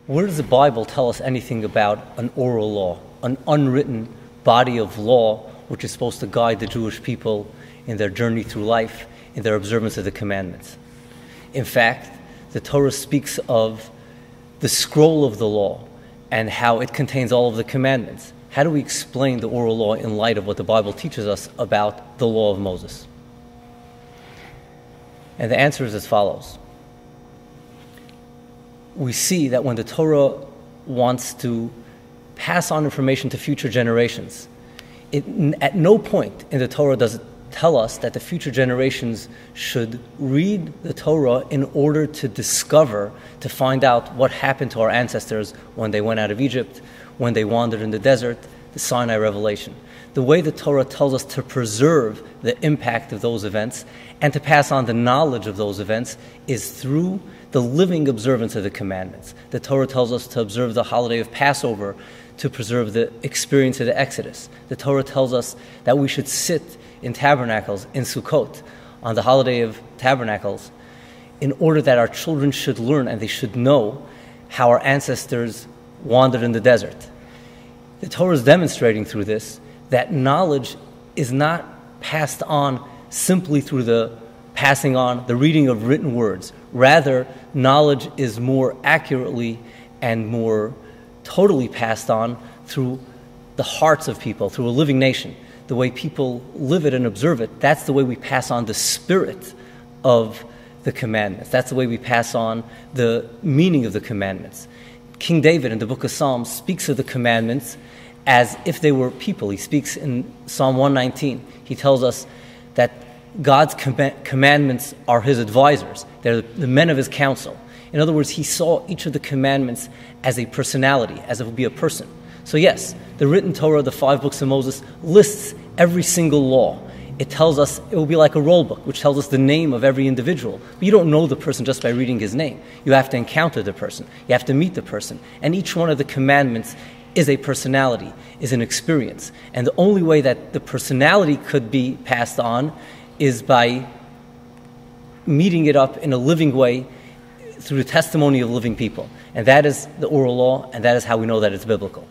Where does the Bible tell us anything about an oral law, an unwritten body of law which is supposed to guide the Jewish people in their journey through life, in their observance of the commandments? In fact, the Torah speaks of the scroll of the law and how it contains all of the commandments. How do we explain the oral law in light of what the Bible teaches us about the law of Moses? And the answer is as follows. We see that when the Torah wants to pass on information to future generations, at no point in the Torah does it tell us that the future generations should read the Torah in order to discover, to find out what happened to our ancestors when they went out of Egypt, when they wandered in the desert, the Sinai revelation. The way the Torah tells us to preserve the impact of those events and to pass on the knowledge of those events is through the living observance of the commandments. The Torah tells us to observe the holiday of Passover to preserve the experience of the Exodus. The Torah tells us that we should sit in tabernacles in Sukkot on the holiday of tabernacles in order that our children should learn and they should know how our ancestors wandered in the desert. The Torah is demonstrating through this that knowledge is not passed on simply through the passing on, the reading of written words. Rather, knowledge is more accurately and more totally passed on through the hearts of people, through a living nation. The way people live it and observe it, that's the way we pass on the spirit of the commandments. That's the way we pass on the meaning of the commandments. King David in the book of Psalms speaks of the commandments as if they were people. He speaks in Psalm 119. He tells us that God's commandments are his advisors. They're the men of his counsel. In other words, he saw each of the commandments as a personality, as it would be a person. So yes, the written Torah, the 5 books of Moses, lists every single law. It tells us, it will be like a roll book, which tells us the name of every individual. But you don't know the person just by reading his name. You have to encounter the person. You have to meet the person. And each one of the commandments is a personality, is an experience. And the only way that the personality could be passed on is by meeting it up in a living way through the testimony of living people. And that is the oral law, and that is how we know that it's biblical.